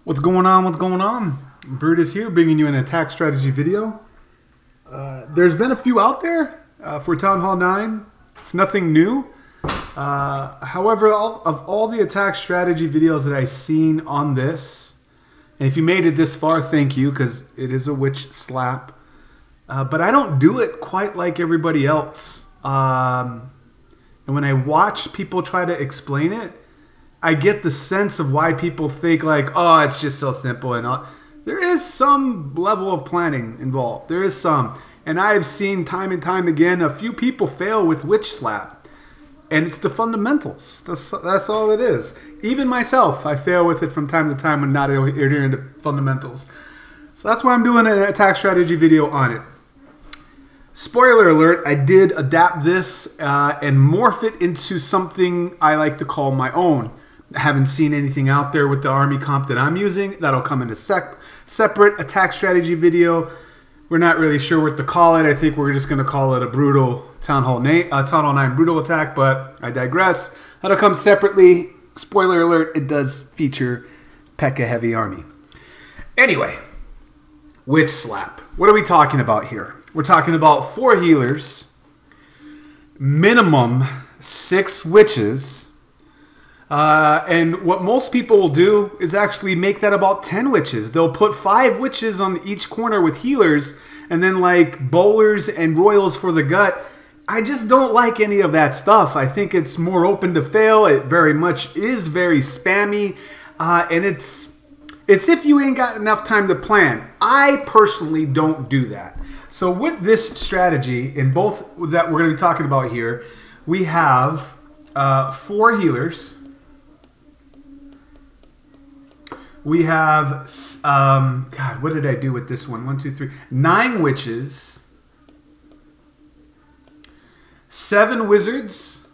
What's going on? What's going on? Brutus here, bringing you an attack strategy video. There's been a few out there for Town Hall 9. It's nothing new. However, of all the attack strategy videos that I've seen on this, and if you made it this far, thank you, because it is a witch slap. But I don't do it quite like everybody else. And when I watch people try to explain it, I get the sense of why people think like, oh, it's just so simple and all. There is some level of planning involved. There is some. And I've seen time and time again a few people fail with witch slap. And it's the fundamentals. That's all it is. Even myself, I fail with it from time to time when not adhering to fundamentals. So that's why I'm doing an attack strategy video on it. Spoiler alert, I did adapt this and morph it into something I like to call my own. I haven't seen anything out there with the army comp that I'm using. That'll come in a separate attack strategy video. We're not really sure what to call it. I think we're just going to call it a brutal Town Hall 9 brutal attack, but I digress. That'll come separately. Spoiler alert, it does feature P.E.K.K.A. heavy army. Anyway, witch slap. What are we talking about here? We're talking about 4 healers, minimum 6 witches, and what most people will do is actually make that about 10 witches. They'll put 5 witches on each corner with healers, and then like bowlers and royals for the gut. I just don't like any of that stuff. I think it's more open to fail. It very much is very spammy, and it's if you ain't got enough time to plan. I personally don't do that. So with this strategy, in both that we're going to be talking about here, we have 4 healers. We have, God, what did I do with this one? 1, 2, 3, 9 witches, 7 wizards.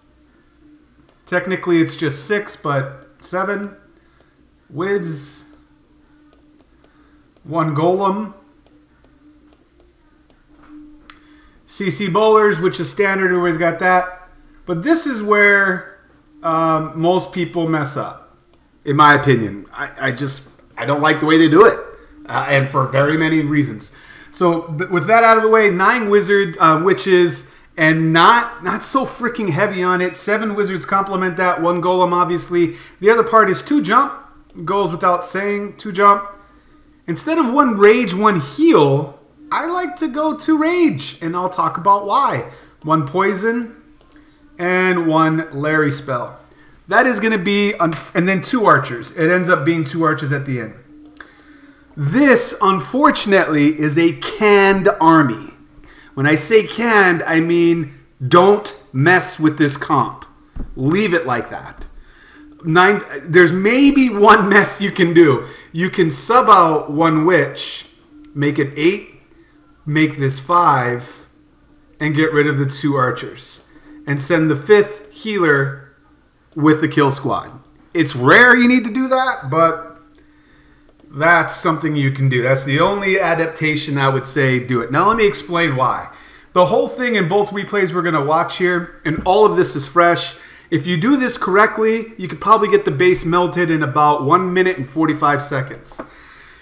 Technically, it's just 6, but 7 wiz, 1 golem, CC bowlers, which is standard. Always got that. But this is where most people mess up. In my opinion, I don't like the way they do it, and for very many reasons. So with that out of the way, 9 wizard witches, and not so freaking heavy on it. 7 wizards complement that. 1 golem, obviously. The other part is 2 jump. Goes without saying. 2 jump. Instead of 1 rage, 1 heal, I like to go 2 rage, and I'll talk about why. 1 poison and 1 Larry spell. That is going to be, and then 2 archers. It ends up being 2 archers at the end. This, unfortunately, is a canned army. When I say canned, I mean don't mess with this comp. Leave it like that. There's maybe 1 mess you can do. You can sub out 1 witch, make it 8, make this 5, and get rid of the 2 archers. And send the 5th healer with the kill squad. It's rare you need to do that, but that's something you can do. That's the only adaptation I would say do it. Now let me explain why. The whole thing in both replays we're going to watch here, and all of this is fresh. If you do this correctly, you could probably get the base melted in about 1 minute and 45 seconds.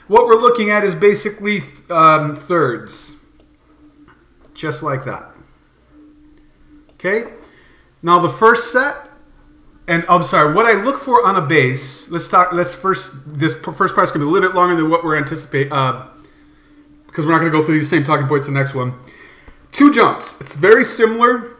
What we're looking at is basically thirds. Just like that. Okay? Now the first set, and I'm sorry, what I look for on a base, this first part's going to be a little bit longer than what we're anticipating, because we're not going to go through these same talking points the next one. 2 jumps. It's very similar.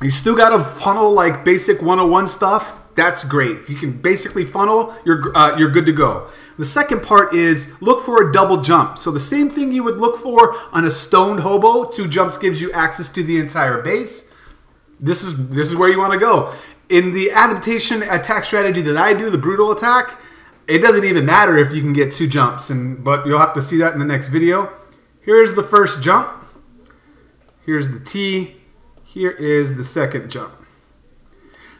You still got to funnel like basic 101 stuff. That's great. If you can basically funnel, you're good to go. The second part is look for a double jump. So the same thing you would look for on a stoned hobo. 2 jumps gives you access to the entire base. This is where you want to go. In the adaptation attack strategy that I do, the brutal attack, it doesn't even matter if you can get 2 jumps, but you'll have to see that in the next video. Here's the first jump. Here's the T. Here is the second jump.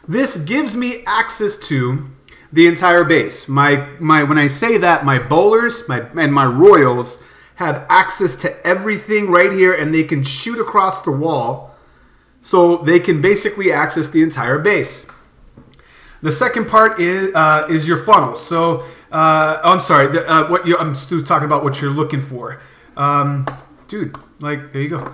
This gives me access to the entire base. When I say that, my bowlers and my royals have access to everything right here, and they can shoot across the wall. So they can basically access the entire base. The second part is your funnel. So I'm sorry. I'm still talking about what you're looking for. Dude, like, there you go.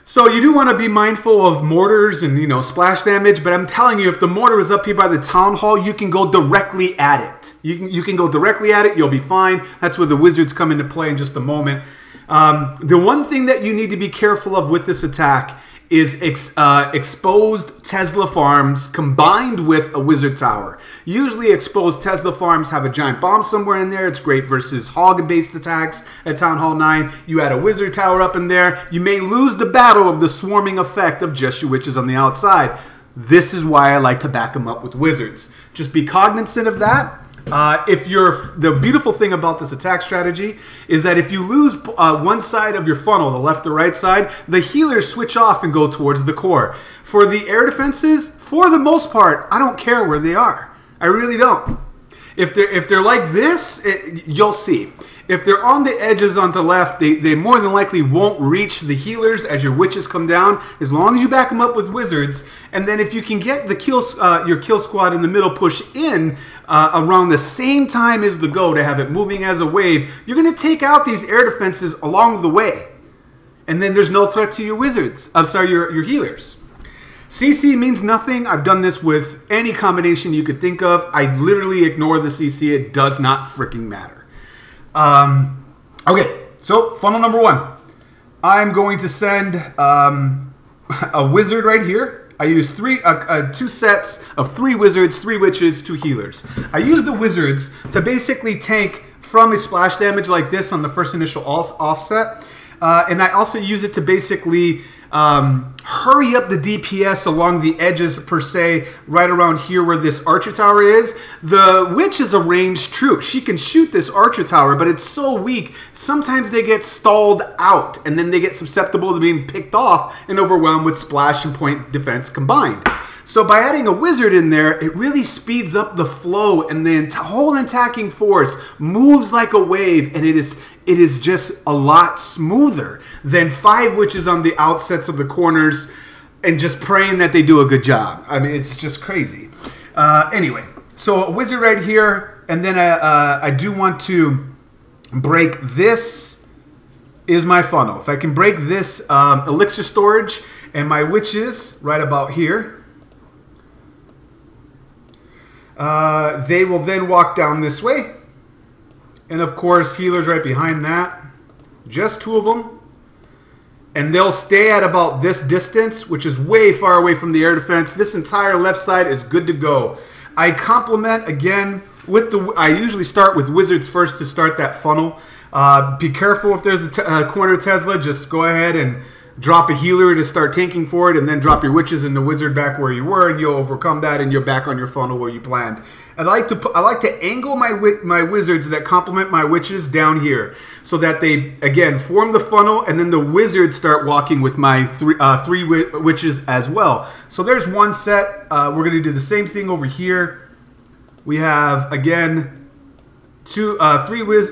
So you do want to be mindful of mortars and, you know, splash damage, but I'm telling you, if the mortar is up here by the town hall, you can go directly at it. You can go directly at it, you'll be fine. That's where the wizards come into play in just a moment. The one thing that you need to be careful of with this attack is exposed Tesla farms combined with a wizard tower. Usually exposed Tesla farms have a giant bomb somewhere in there. It's great versus hog-based attacks at Town Hall 9. You add a wizard tower up in there. You may lose the battle of the swarming effect of just your witches on the outside. This is why I like to back them up with wizards. Just be cognizant of that. The beautiful thing about this attack strategy is that if you lose one side of your funnel, the left or right side, the healers switch off and go towards the core. For the air defenses, for the most part, I don't care where they are. I really don't. If they're like this, you'll see. If they're on the edges on the left, they more than likely won't reach the healers as your witches come down, as long as you back them up with wizards. And then if you can get the your kill squad in the middle push in around the same time as the go to have it moving as a wave, you're going to take out these air defenses along the way. And then there's no threat to your wizards. I'm sorry, your healers. CC means nothing. I've done this with any combination you could think of. I literally ignore the CC. It does not freaking matter. Okay, so funnel number one. I'm going to send a wizard right here. I use two sets of 3 wizards, 3 witches, 2 healers. I use the wizards to basically tank from a splash damage like this on the first initial offset. And I also use it to basically hurry up the DPS along the edges per se, right around here where this archer tower is. The witch is a ranged troop. She can shoot this archer tower, but it's so weak, sometimes they get stalled out, and then they get susceptible to being picked off and overwhelmed with splash and point defense combined. So by adding a wizard in there, it really speeds up the flow, and the whole attacking force moves like a wave, and it is just a lot smoother than 5 witches on the outsets of the corners and just praying that they do a good job. I mean, it's just crazy. Anyway, so a wizard right here, and then I do want to break this is my funnel. If I can break this elixir storage and my witches right about here, they will then walk down this way. And of course, healers right behind that. Just 2 of them. And they'll stay at about this distance, which is way far away from the air defense. This entire left side is good to go. I complement, again, with I usually start with wizards first to start that funnel. Be careful if there's a corner Tesla. Just go ahead and drop a healer to start tanking for it, and then drop your witches and the wizard back where you were, and you'll overcome that, and you're back on your funnel where you planned. I like to angle my wizards that complement my witches down here, so that they again form the funnel, and then the wizards start walking with my three witches as well. So there's one set. We're going to do the same thing over here. We have again 3 witches.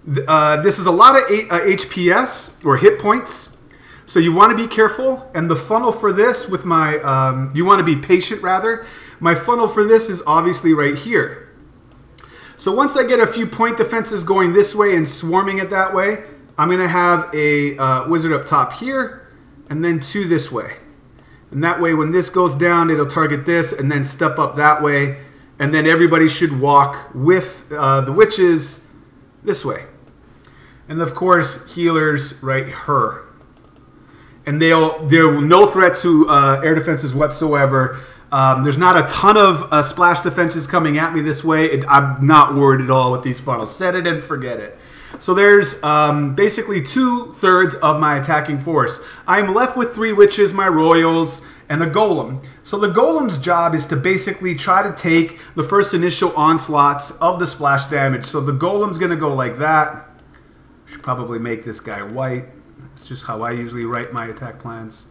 This is a lot of HPS, or hit points, so you want to be careful. And the funnel for this with my, you want to be patient rather. My funnel for this is obviously right here. So once I get a few point defenses going this way and swarming it that way, I'm going to have a wizard up top here, and then 2 this way. And that way when this goes down, it'll target this, and then step up that way. And then everybody should walk with the witches this way. And of course, healers right here. And they're no threat to air defenses whatsoever. There's not a ton of splash defenses coming at me this way. I'm not worried at all with these funnels. Set it and forget it. So there's basically 2/3 of my attacking force. I'm left with 3 witches, my royals, and a golem. So the golem's job is to basically try to take the first initial onslaughts of the splash damage. So the golem's going to go like that. Should probably make this guy white. It's just how I usually write my attack plans.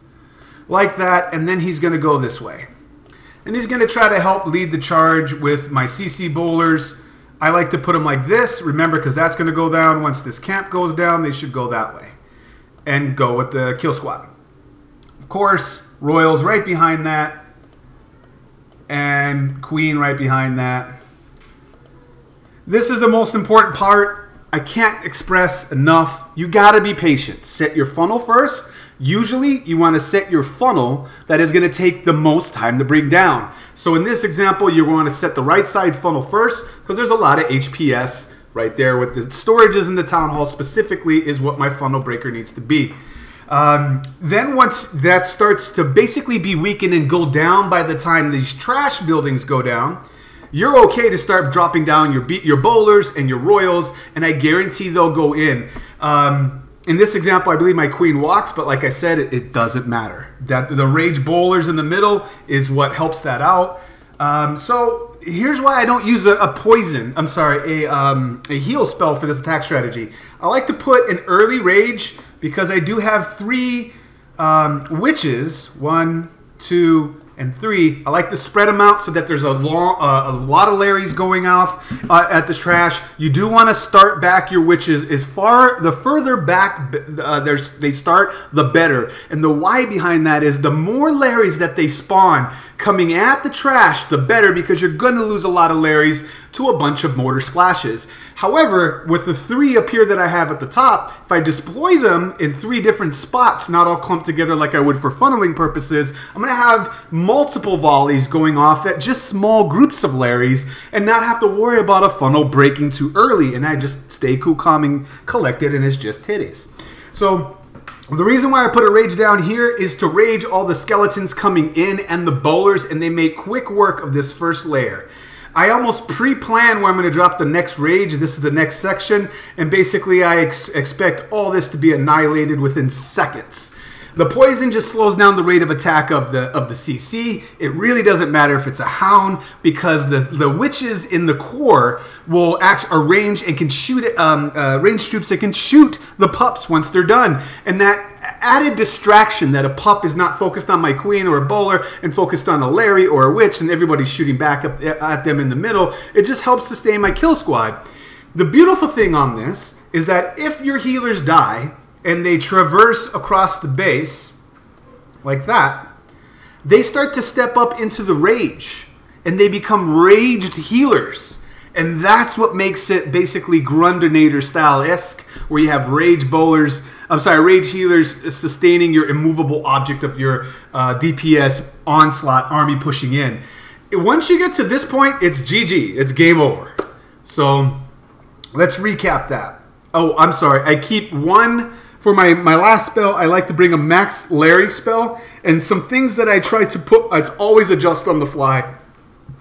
Like that, and then he's going to go this way. And he's going to try to help lead the charge with my CC bowlers. I like to put them like this, remember, because that's going to go down. Once this camp goes down, they should go that way. And go with the kill squad. Of course, royals right behind that. And queen right behind that. This is the most important part. I can't express enough. You got to be patient. Set your funnel first. Usually, you want to set your funnel that is going to take the most time to bring down. So in this example, you want to set the right side funnel first because there's a lot of HPS right there with the storages in the town hall specifically is what my funnel breaker needs to be. Then once that starts to basically be weakened and go down by the time these trash buildings go down, you're okay to start dropping down your bowlers and your royals, and I guarantee they'll go in. In this example, I believe my queen walks, but like I said, it doesn't matter. That the rage bowlers in the middle is what helps that out. So here's why I don't use a heal spell for this attack strategy. I like to put an early rage because I do have 3 witches, 1, 2, and 3. I like to spread them out so that there's a lot of Larrys going off at the trash. You do want to start back your witches the further back they start, the better. And the why behind that is the more Larrys that they spawn coming at the trash, the better, because you're going to lose a lot of Larrys to a bunch of mortar splashes. However, with the 3 up here that I have at the top, if I deploy them in 3 different spots, not all clumped together like I would for funneling purposes, I'm going to have multiple volleys going off at just small groups of Larrys and not have to worry about a funnel breaking too early. And I just stay cool, calm, and collected, and it's just titties. So the reason why I put a rage down here is to rage all the skeletons coming in and the bowlers, and they make quick work of this first layer. I almost pre-plan where I'm going to drop the next rage. This is the next section, and basically I expect all this to be annihilated within seconds. The poison just slows down the rate of attack of the CC. It really doesn't matter if it's a hound, because the witches in the core will are ranged and can shoot ranged troops that can shoot the pups once they're done. And that added distraction that a pup is not focused on my queen or a bowler and focused on a Larry or a witch, and everybody's shooting back up at them in the middle, it just helps sustain my kill squad. The beautiful thing on this is that if your healers die and they traverse across the base like that, they start to step up into the rage and they become raged healers. And that's what makes it basically Grundinator style-esque, where you have rage bowlers, rage healers sustaining your immovable object of your DPS onslaught army pushing in. Once you get to this point, it's GG. It's game over. So let's recap that. Oh, I'm sorry. I keep 1 for my last spell. I like to bring a max Larry spell, and some things that I try to put, it's always adjust on the fly.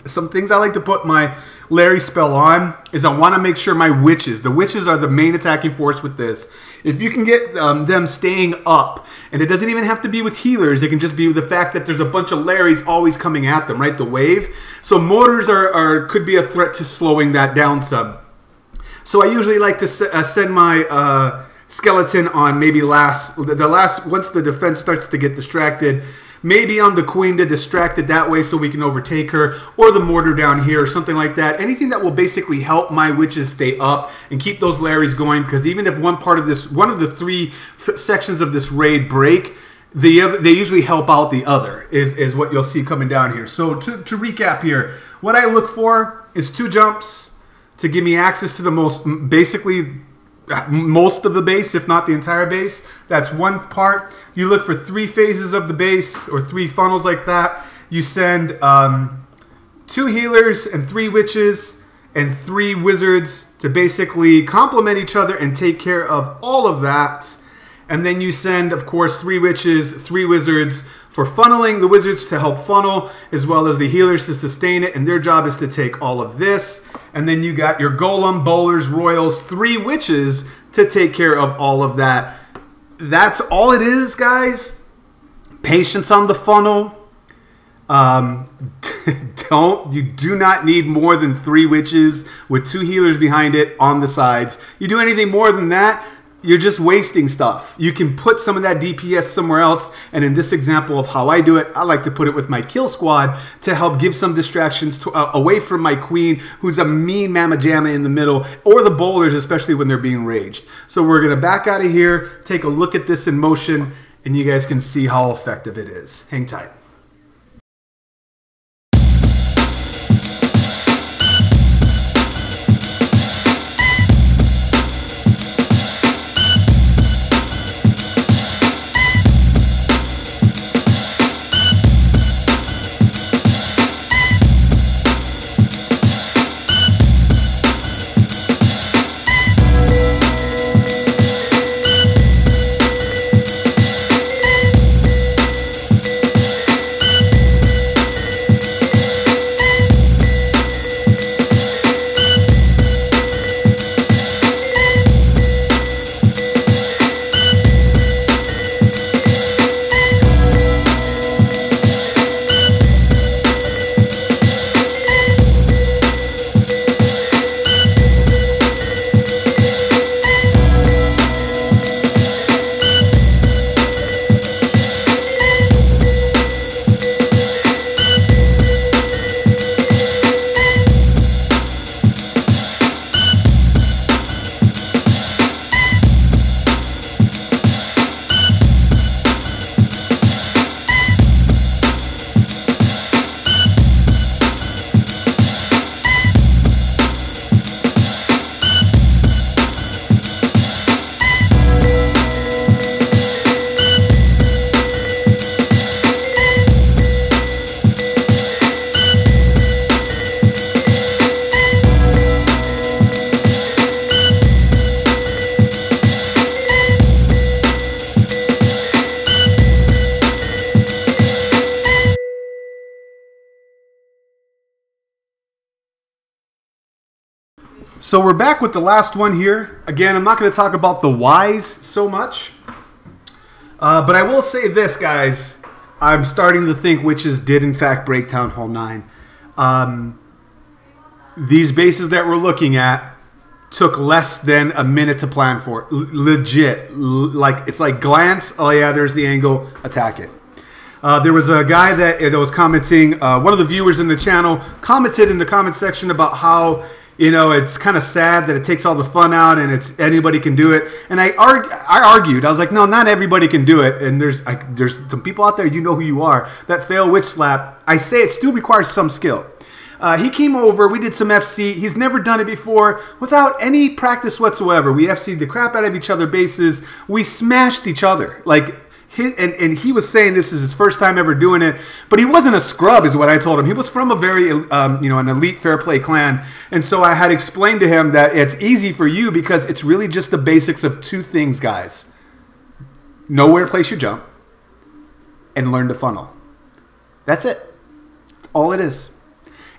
Some things I like to put my Larry spell on is I want to make sure my witches, the witches are the main attacking force with this. If you can get them staying up, and it doesn't even have to be with healers, it can just be with the fact that there's a bunch of Larrys always coming at them, right? The wave. So mortars could be a threat to slowing that down some. So I usually like to send my skeleton on maybe once the defense starts to get distracted, maybe on the queen to distract it that way so we can overtake her, or the mortar down here or something like that. Anything that will basically help my witches stay up and keep those Larrys going, because even if one of the 3 sections of this raid break, they usually help out the other, is what you'll see coming down here. So to recap here, what I look for is 2 jumps to give me access to the most of the base, if not the entire base. That's 1 part. You look for 3 phases of the base, or 3 funnels like that. You send 2 healers and 3 witches and 3 wizards to basically complement each other and take care of all of that. And then you send, of course, 3 witches, 3 wizards for funneling, the wizards to help funnel, as well as the healers to sustain it, and their job is to take all of this. And then you got your golem, bowlers, royals, 3 witches to take care of all of that. That's all it is, guys. Patience on the funnel. You do not need more than 3 witches with 2 healers behind it on the sides. You do anything more than that, you're just wasting stuff. You can put some of that DPS somewhere else, and in this example of how I do it, I like to put it with my kill squad to help give some distractions away from my queen, who's a mean mamma jamma in the middle, or the bowlers, especially when they're being raged. So we're going to back out of here, take a look at this in motion, and you guys can see how effective it is. Hang tight. So we're back with the last one here. Again, I'm not going to talk about the whys so much. But I will say this, guys. I'm starting to think witches did, in fact, break Town Hall 9. These bases that we're looking at took less than a minute to plan for. Legit. Like, it's like glance. Oh, yeah, there's the angle. Attack it. There was a guy that was commenting. One of the viewers in the channel commented in the comment section about how, you know, it's kind of sad that it takes all the fun out and it's anybody can do it. And I argued. I was like, no, not everybody can do it. And there's some people out there, you know who you are, that fail witch slap. I say it still requires some skill. He came over. We did some FC. He's never done it before without any practice whatsoever. We FC'd the crap out of each other bases. We smashed each other. Like, and he was saying this is his first time ever doing it, but he wasn't a scrub, is what I told him. He was from a very, you know, an elite fair play clan, and so I had explained to him that it's easy for you because it's really just the basics of two things, guys: know where to place your jump, and learn to funnel. That's it. That's all it is.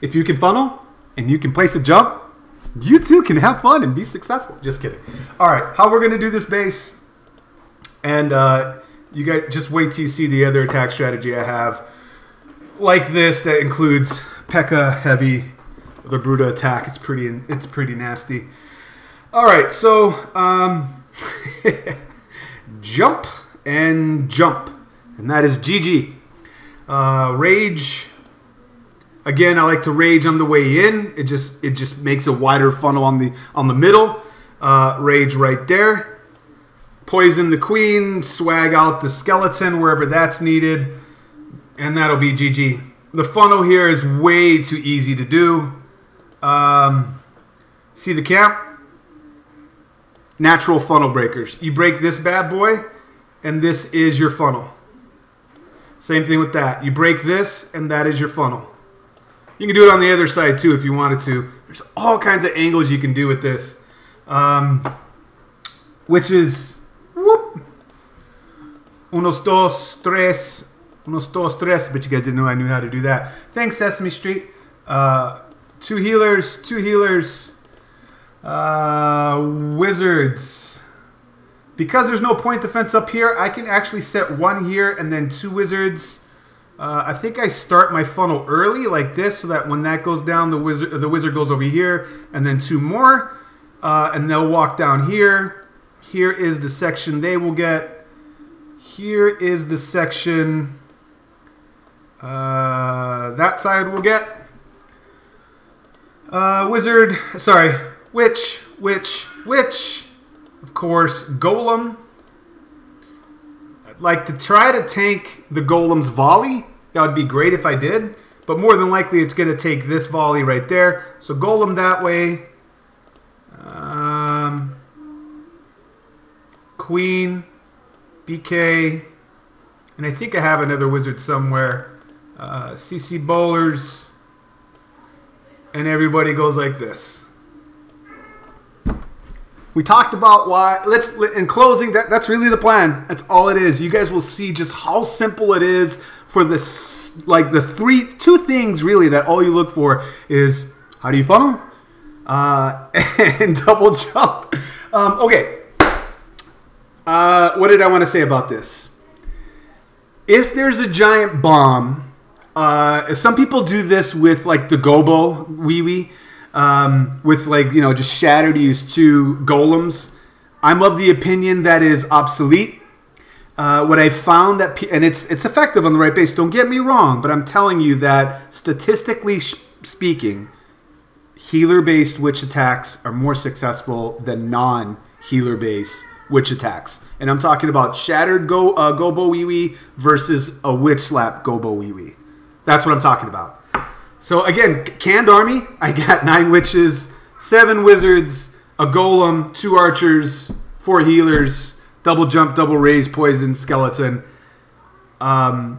If you can funnel and you can place a jump, you too can have fun and be successful. Just kidding. All right, how we're gonna do this base, and you guys just wait till you see the other attack strategy I have. Like this, that includes P.E.K.K.A. heavy, the Bruta attack. It's pretty nasty. All right, so jump and jump, and that is GG. Rage. Again, I like to rage on the way in. It just makes a wider funnel on the middle. Rage right there. Poison the queen, swag out the skeleton wherever that's needed, and that'll be GG. The funnel here is way too easy to do. See the camp? Natural funnel breakers. You break this bad boy, and this is your funnel. Same thing with that. You break this, and that is your funnel. You can do it on the other side too if you wanted to. There's all kinds of angles you can do with this, which is... Whoop. Unos, dos, tres. Unos, dos, tres. But you guys didn't know I knew how to do that. Thanks, Sesame Street. Two healers. Two healers. Wizards. Because there's no point defense up here, I can actually set one here and then two wizards. I think I start my funnel early like this so that when that goes down, the wizard goes over here. And then two more. And they'll walk down here. Here is the section they will get. Here is the section that side will get. Wizard, sorry, witch. Of course, golem. I'd like to try to tank the golem's volley. That would be great if I did. But more than likely, it's going to take this volley right there. So golem that way. Queen, BK, and I think I have another wizard somewhere. CC bowlers, and everybody goes like this. We talked about why. In closing, that's really the plan. That's all it is. You guys will see just how simple it is for this. Like the two things really that all you look for is how do you funnel and double jump. Okay. What did I want to say about this? If there's a giant bomb, some people do this with like the gobo wee with like, you know, just shatter to use two golems. I'm of the opinion that is obsolete. What I found that, and it's effective on the right base, don't get me wrong, but I'm telling you that statistically speaking, healer-based witch attacks are more successful than non-healer-based witch attacks. And I'm talking about shattered gobo wee versus a witch slap gobo wee. That's what I'm talking about. So again, canned army. I got 9 witches, 7 wizards, a golem, 2 archers, 4 healers, double jump, double raise, poison, skeleton. I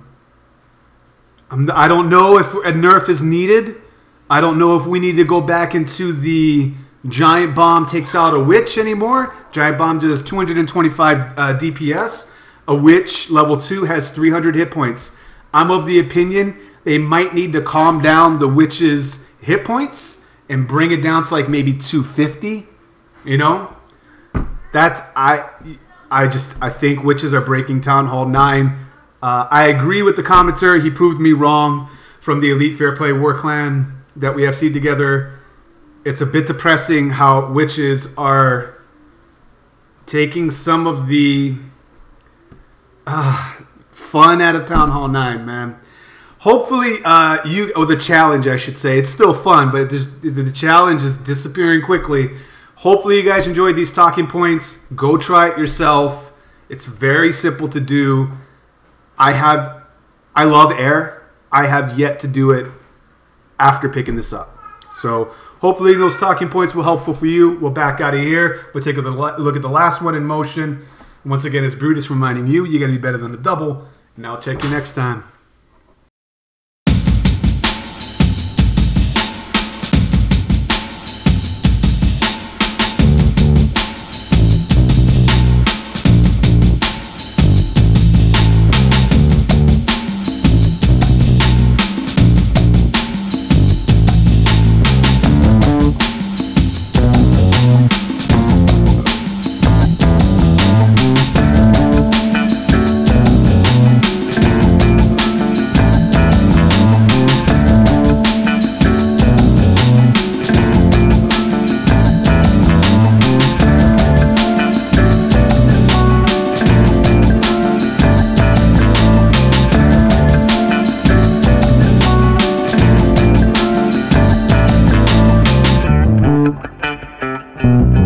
don't know if a nerf is needed. I don't know if we need to go back into the giant bomb takes out a witch anymore. Giant bomb does 225 DPS. A witch level 2 has 300 hit points. I'm of the opinion they might need to calm down the witch's hit points and bring it down to like maybe 250, you know, that's I think witches are breaking Town Hall 9. I agree with the commenter. He proved me wrong from the Elite Fair Play War Clan that we have seen together. It's a bit depressing how witches are taking some of the fun out of Town Hall 9, man. Hopefully, the challenge, I should say. It's still fun, but the challenge is disappearing quickly. Hopefully, you guys enjoyed these talking points. Go try it yourself. It's very simple to do. I love air. I have yet to do it after picking this up. So hopefully those talking points were helpful for you. We'll back out of here. We'll take a look at the last one in motion. Once again, it's Brutus reminding you, you got to be better than the double. And I'll check you next time. Mm-hmm.